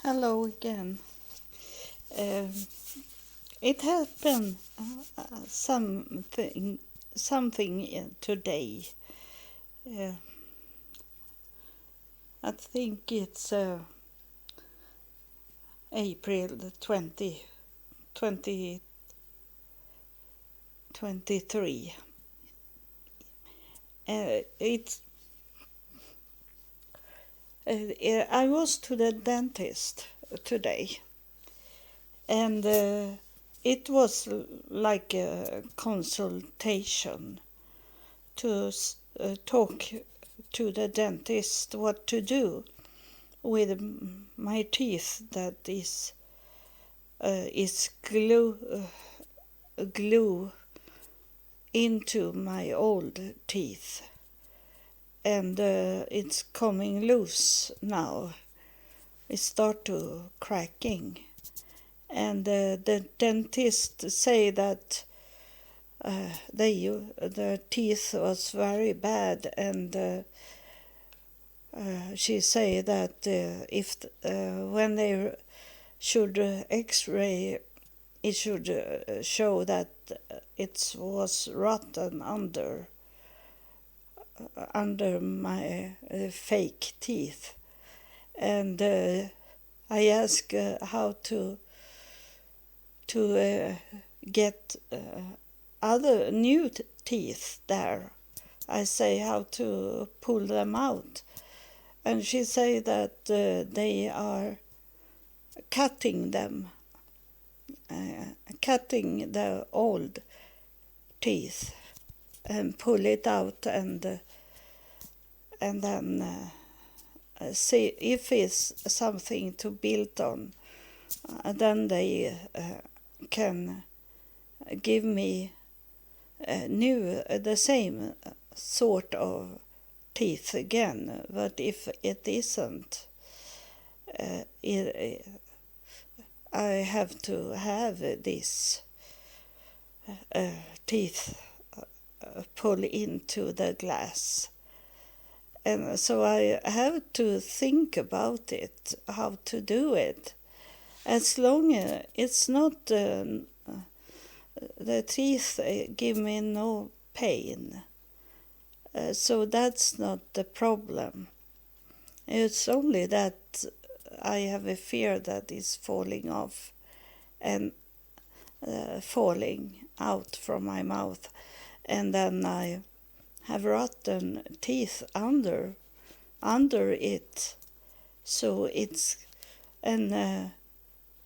Hello again. Um, it happened something today. Uh, I think it's April 2023. It's I was to the dentist today, and it was like a consultation to talk to the dentist what to do with my teeth that is glue into my old teeth, and it's coming loose now. It start to cracking, and the dentist say that the teeth was very bad, and she say that if when they should X-ray, it should show that it was rotten under my fake teeth, and I ask how to get other new teeth there. I say how to pull them out, and she say that they are cutting them, cutting the old teeth and pull it out, and then see if it's something to build on. Then they can give me the same sort of teeth again. But if it isn't, I have to have this teeth pull into the glass. And so I have to think about it, how to do it. As long as it's not the teeth give me no pain, so that's not the problem. It's only that I have a fear that it's falling off and falling out from my mouth, and then I have rotten teeth under it, so it's and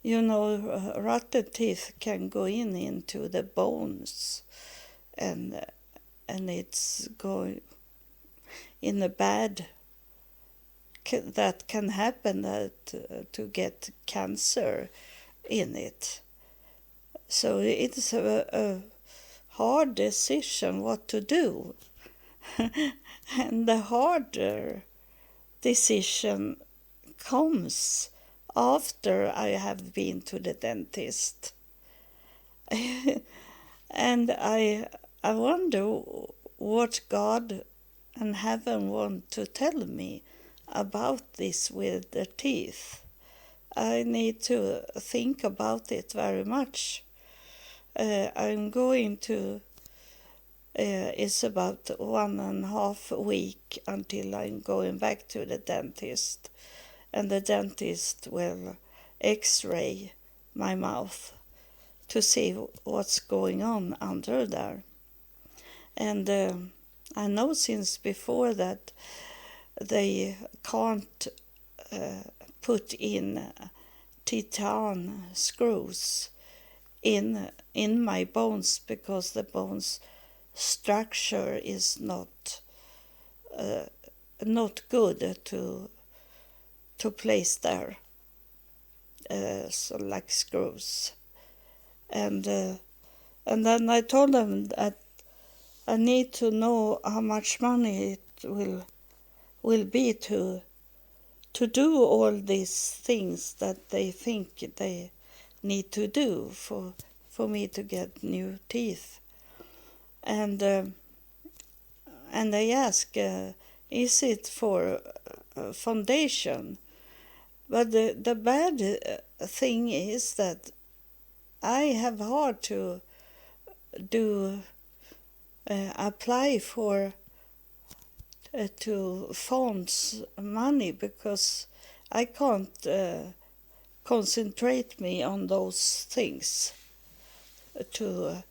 rotten teeth can go into the bones, and it's going in a bad that can happen to get cancer in it. So it's a hard decision what to do. And the harder decision comes after I have been to the dentist. And I wonder what God and heaven want to tell me about this with the teeth. I need to think about it very much. I'm going to it's about 1.5 weeks until I'm going back to the dentist, and the dentist will X-ray my mouth to see what's going on under there. And I know since before that they can't put in titan screws in my bones because the bones structure is not good to place there, so like screws, and then I told them that I need to know how much money it will be to do all these things that they think they need to do for me to get new teeth. And they ask, is it for foundation? But the bad thing is that I have hard to do apply for to funds money because I can't concentrate me on those things to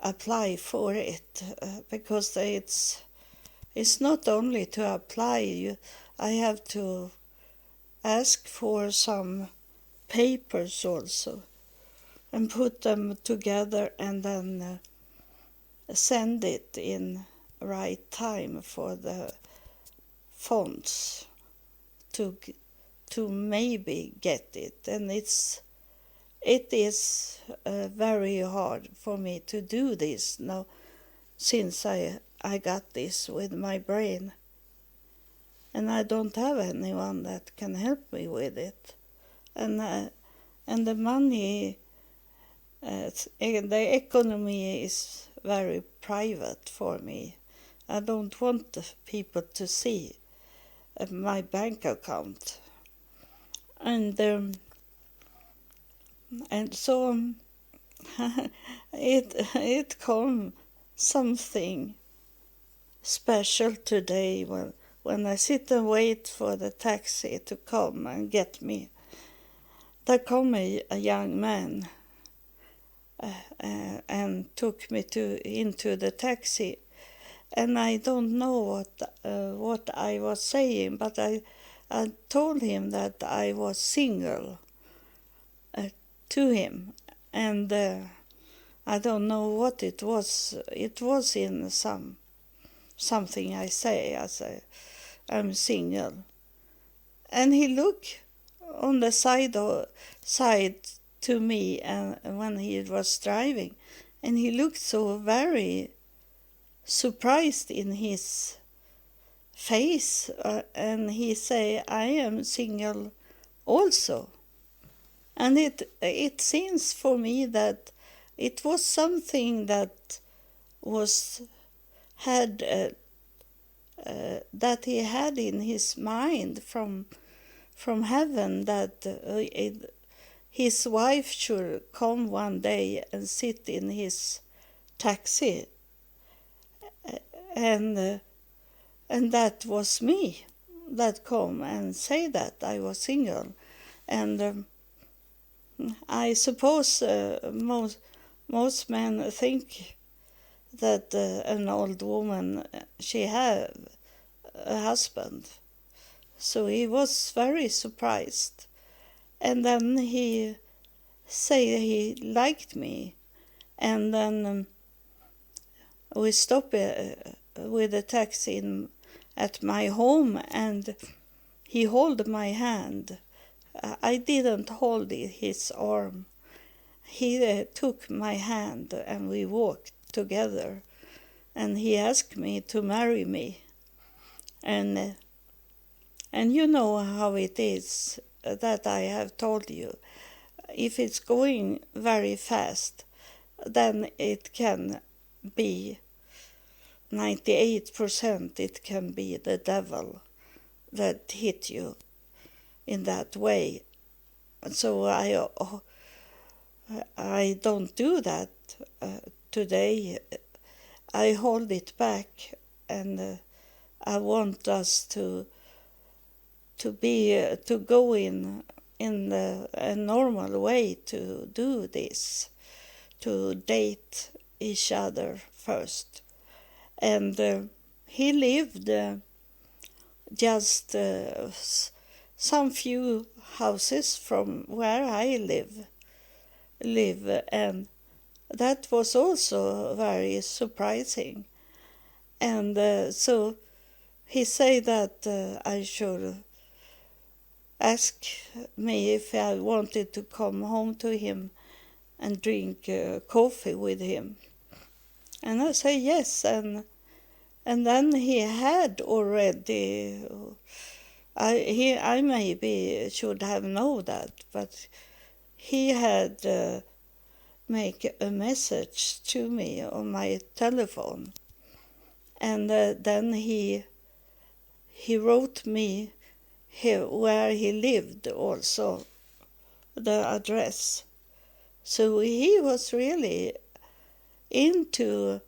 apply for it because it's not only to apply. I have to ask for some papers also and put them together and then send it in right time for the funds to maybe get it. And it is very hard for me to do this now since I got this with my brain, and I don't have anyone that can help me with it. And the money, the economy is very private for me. I don't want the people to see my bank account, and so it come something special today when I sit and wait for the taxi to come and get me. There come a young man and took me into the taxi, and I don't know what I was saying, but I told him that I was single to him, and I don't know what it was. It was in something I say I'm single, and he looked on the side to me, and when he was driving, and he looked so very surprised in his face, and he say, I am single also. And it seems for me that it was something that that he had in his mind from heaven, that his wife should come one day and sit in his taxi, and that was me that come and say that I was single. And I suppose most men think that an old woman, she have a husband. So he was very surprised. And then he said he liked me. And then we stopped with a taxi at my home, and he held my hand. I didn't hold his arm. He took my hand and we walked together, and he asked me to marry me. And you know how it is that I have told you. If it's going very fast, then it can be 98%, it can be the devil that hit you in that way. So I don't do that today. I hold it back, and I want us to go in a normal way to do this, to date each other first. And he lived just some few houses from where I live, and that was also very surprising. And so he said that I should ask me if I wanted to come home to him and drink coffee with him. And I say yes, and then he had already, I maybe should have known that, but he had make a message to me on my telephone, and then he wrote me where he lived also, the address. So he was really into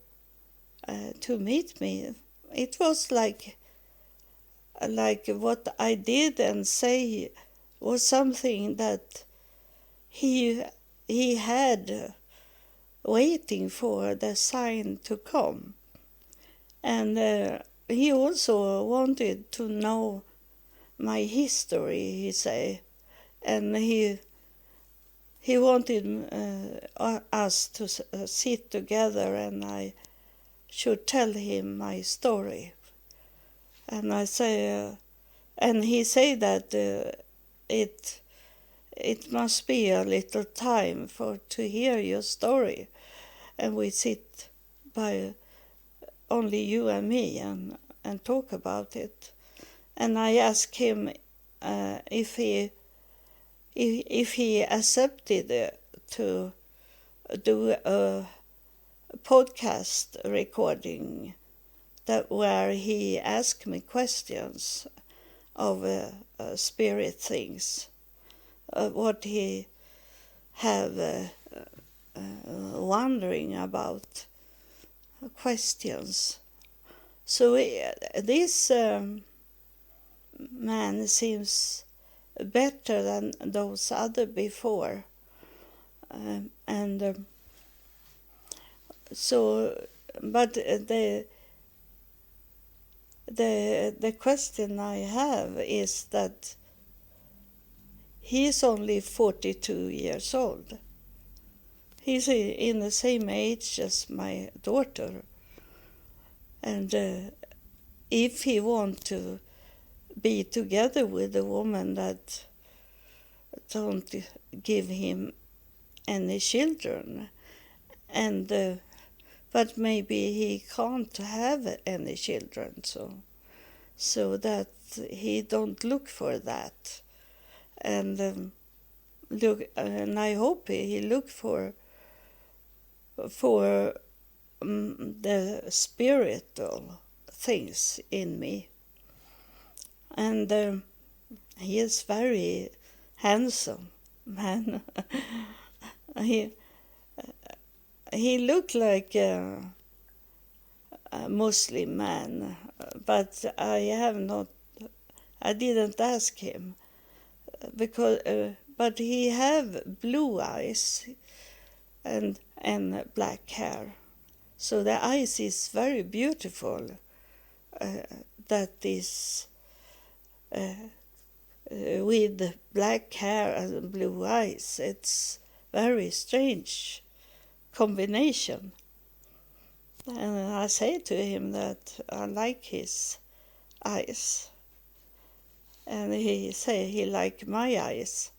to meet me. It was like what I did and say was something that he had waiting for the sign to come. And he also wanted to know my history, he say, and he wanted us to sit together and I should tell him my story. And I say, and he say that it must be a little time to hear your story, and we sit by only you and me and talk about it. And I asked him if he accepted to do a podcast recording where he asked me questions of spirit things, what he have wondering about questions. So this man seems better than those other before, so. But the question I have is that he's only 42 years old. He's in the same age as my daughter, and if he wants to be together with a woman that don't give him any children, and but maybe he can't have any children, so that he don't look for that, and and I hope he look for the spiritual things in me. And he is very handsome man. he looked like a Muslim man, but I didn't ask him because but he have blue eyes and black hair, so the eyes is very beautiful. That is with black hair and blue eyes. It's very strange combination. And I say to him that I like his eyes, and he say he like my eyes,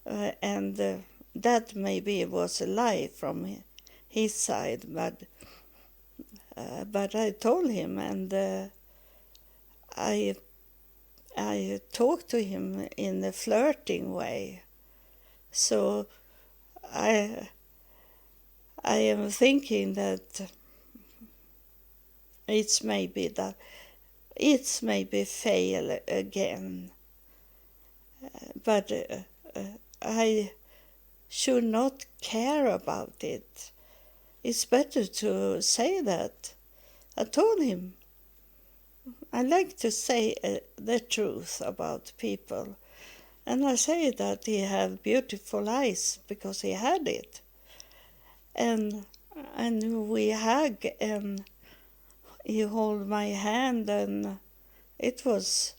and that maybe was a lie from his side, but I told him, and I talked to him in a flirting way. So I am thinking that it's maybe fail again, but I should not care about it. It's better to say that. I told him I like to say the truth about people, and I say that he have beautiful eyes because he had it, and we hug, and he hold my hand, and it was.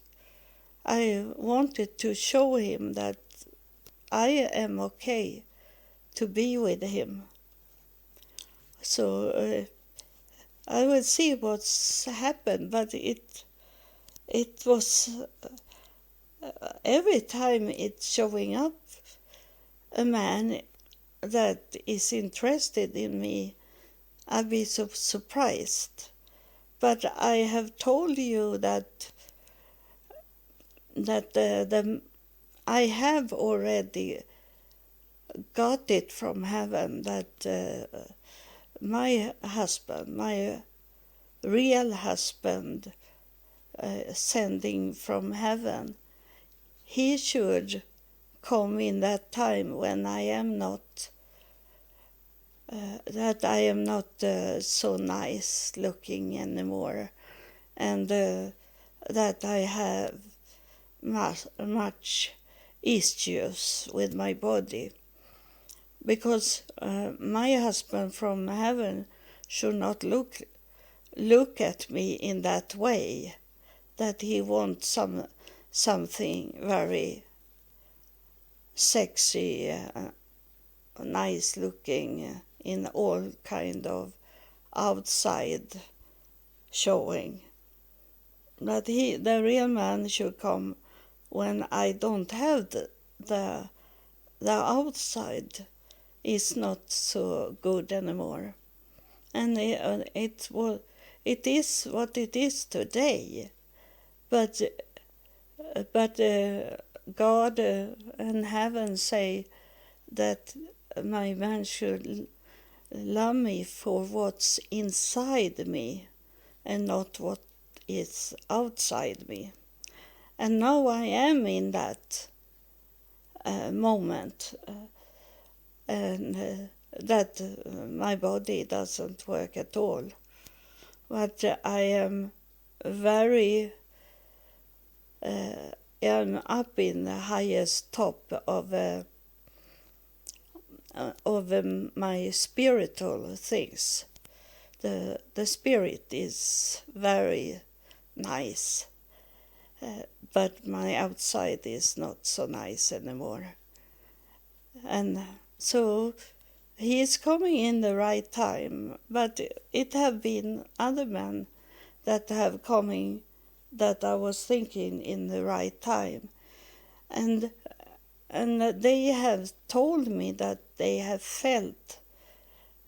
I wanted to show him that I am okay to be with him. So I will see what's happened, but it was every time it's showing up a man that is interested in me, I'll be so surprised. But I have told you that I have already got it from heaven, that my husband, my real husband, sending from heaven, he should come in that time when I am not so nice looking anymore, and that I have much issues with my body, because my husband from heaven should not look at me in that way, that he wants something very sexy, nice looking, in all kind of outside showing. But the real man should come when I don't have the outside is not so good anymore. And it is what it is today. But God and heaven say that my man should love me for what's inside me and not what is outside me. And now I am in that moment, and that my body doesn't work at all. But I am very am up in the highest top of my spiritual things. The spirit is very nice, but my outside is not so nice anymore. And so he is coming in the right time, but it have been other men that have coming that I was thinking in the right time. And they have told me that they have felt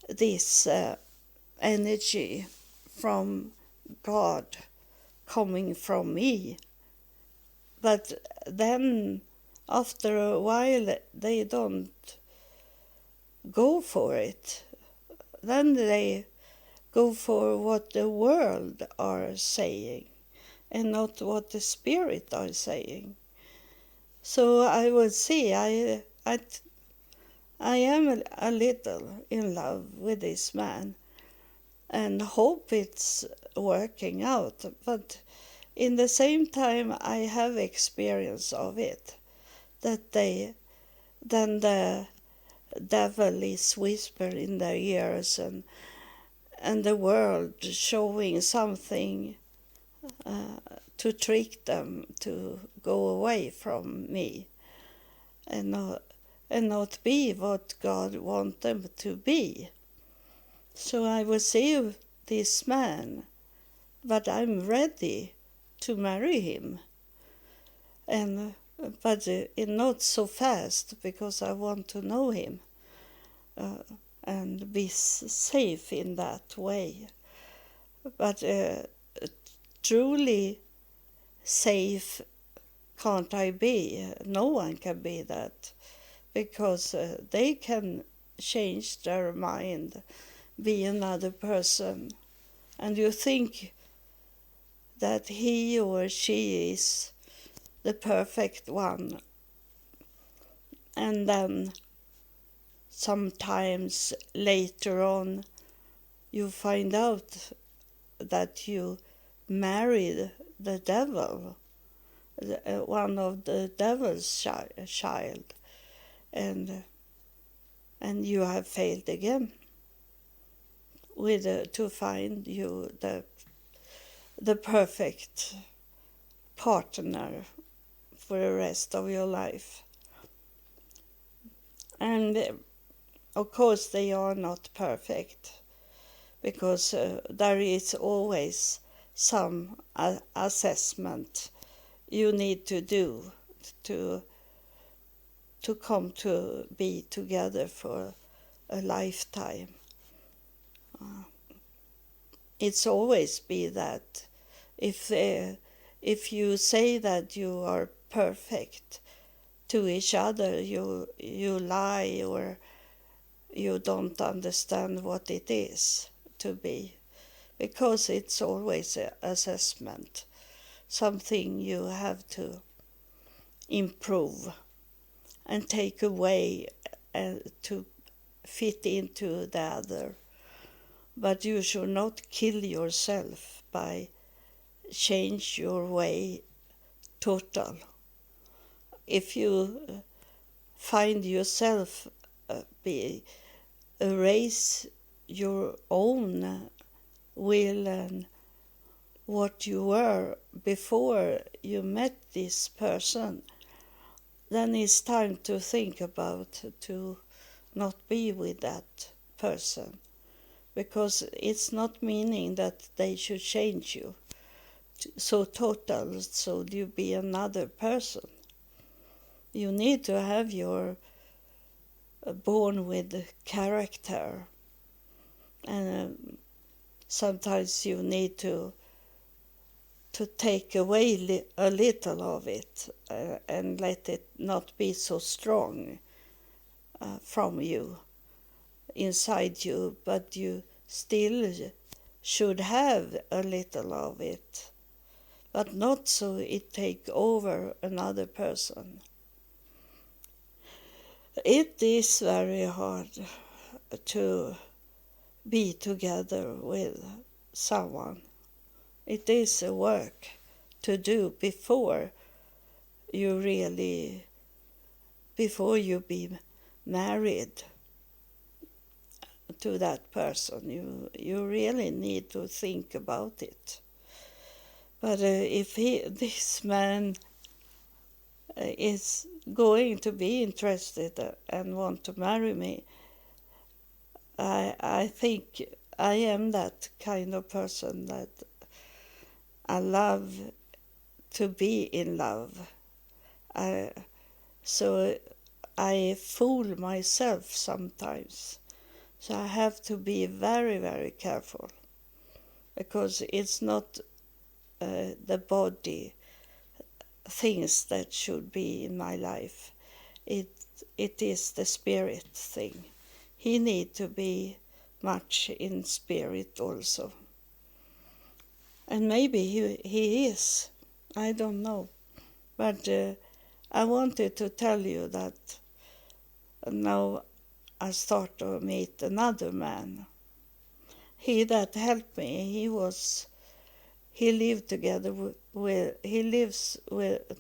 this energy from God coming from me. But then after a while they don't go for it. Then they go for what the world are saying and not what the spirit are saying. So I would say I am a little in love with this man and hope it's working out. But in the same time, I have experience of it, that then the devil is whispering in their ears, and the world showing something to trick them to go away from me and not be what God wants them to be. So I will see this man, but I'm ready to marry him, but not so fast, because I want to know him and be safe in that way. But truly safe can't I be. No one can be that, because they can change their mind, be another person, and you think that he or she is the perfect one, and then sometimes later on you find out that you married the devil, one of the devil's child, and you have failed again to find you the perfect partner for the rest of your life. And of course they are not perfect, because there is always some assessment you need to do to come to be together for a lifetime. It's always be that if you say that you are perfect to each other, you lie, or you don't understand what it is to be, because it's always an assessment. something you have to improve and take away to fit into the other. But you should not kill yourself by change your way total. If you find yourself erase your own will and what you were before you met this person, then it's time to think about to not be with that person, because it's not meaning that they should change you so total so you be another person. You need to have your born with character, and sometimes you need to take away a little of it and let it not be so strong from you, inside you, but you still should have a little of it, but not so it take over another person. It is very hard to be together with someone. It is a work to do before you be married to that person. You really need to think about it. But if this man is going to be interested and want to marry me, I think I am that kind of person that I love to be in love. So I fool myself sometimes. So I have to be very, very careful, because it's not the body things that should be in my life. It is the spirit thing. He need to be much in spirit also. And maybe he is. I don't know. But I wanted to tell you that now I start to meet another man. He that helped me, he lives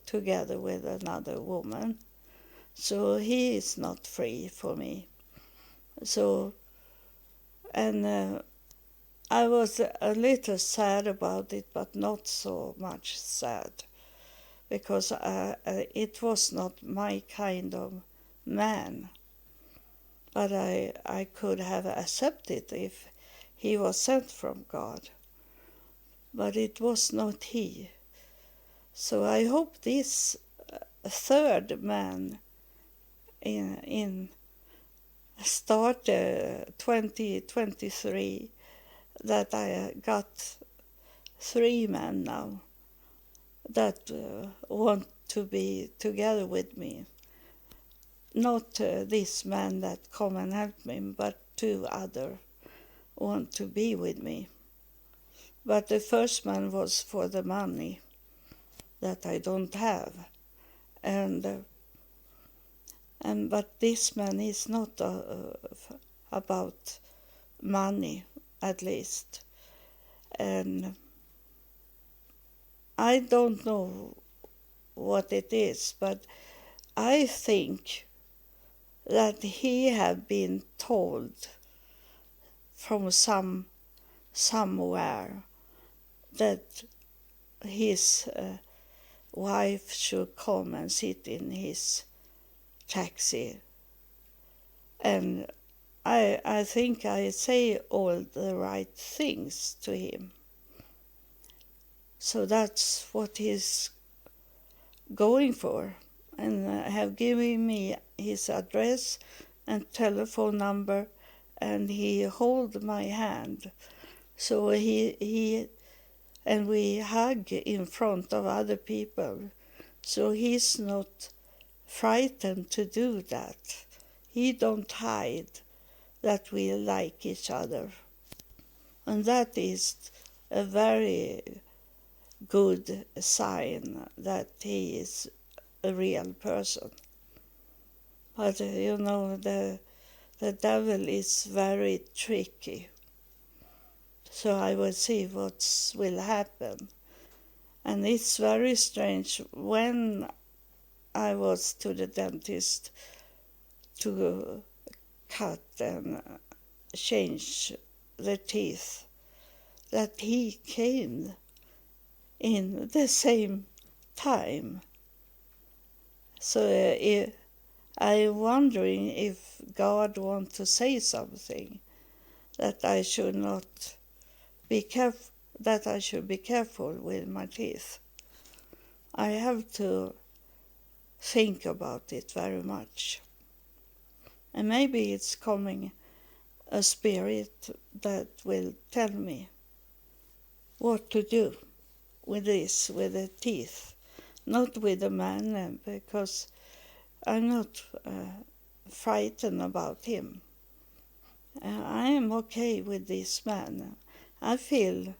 together with another woman. So he is not free for me. So, and I was a little sad about it, but not so much sad, because it was not my kind of man. But I could have accepted if he was sent from God. But it was not he. So I hope this third man in start 2023, that I got 3 men now that want to be together with me. Not this man that come and help me, but 2 other want to be with me. But the first man was for the money that I don't have, but this man is not about money, at least. And I don't know what it is, but I think that he had been told from somewhere that his wife should come and sit in his taxi. And I think I say all the right things to him. So that's what he's going for. And have given me his address and telephone number, and he hold my hand. So he and we hug in front of other people. So he's not frightened to do that. He don't hide that we like each other. And that is a very good sign that he is a real person. But the devil is very tricky. So I will see what will happen. And it's very strange. When I was to the dentist to cut and change the teeth, that he came in the same time. So I'm wondering if God wants to say something, that I should not be careful, that I should be careful with my teeth. I have to think about it very much. And maybe it's coming a spirit that will tell me what to do with this, with the teeth. Not with the man, because I'm not frightened about him. I am okay with this man. I feel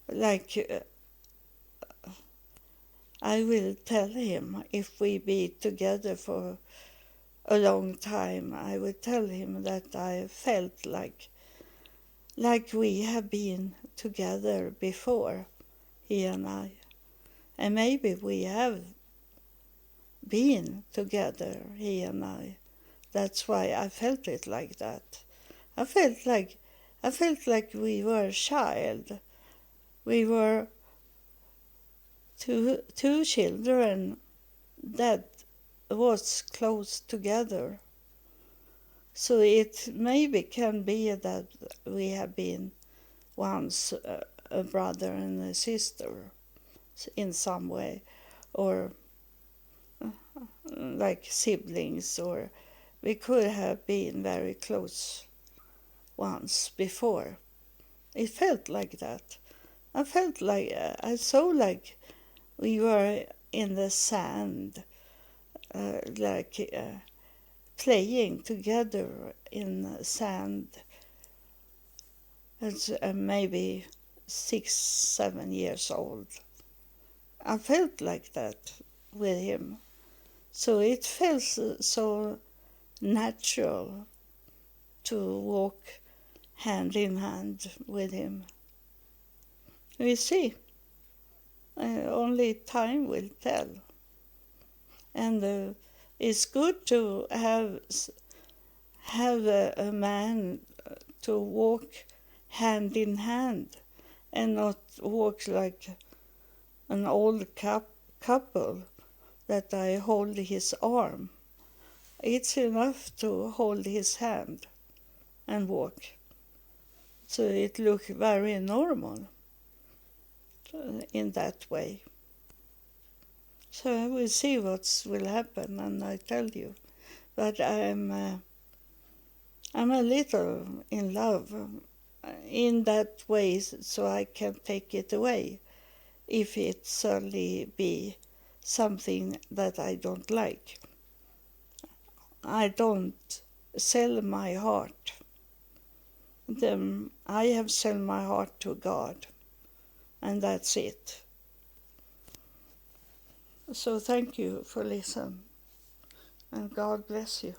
like I will tell him, if we be together for a long time, I will tell him that I felt like we have been together before, he and I. And maybe we have been together, he and I. That's why I felt it like that. I felt like we were a child. We were two children that was close together. So it maybe can be that we have been once a brother and a sister in some way, or like siblings, or we could have been very close once before. It felt like that. I felt like, I saw like we were in the sand, playing together in the sand. It's maybe 6, 7 years old. I felt like that with him. So it feels so natural to walk hand in hand with him. We see. Only time will tell. And it's good to have a man to walk hand in hand and not walk like an old couple that I hold his arm. It's enough to hold his hand and walk. So it looks very normal in that way. So I will see what will happen, and I tell you. But I'm a little in love in that way, so I can take it away if it suddenly be something that I don't like. I don't sell my heart. I have sold my heart to God, and that's it. So thank you for listening, and God bless you.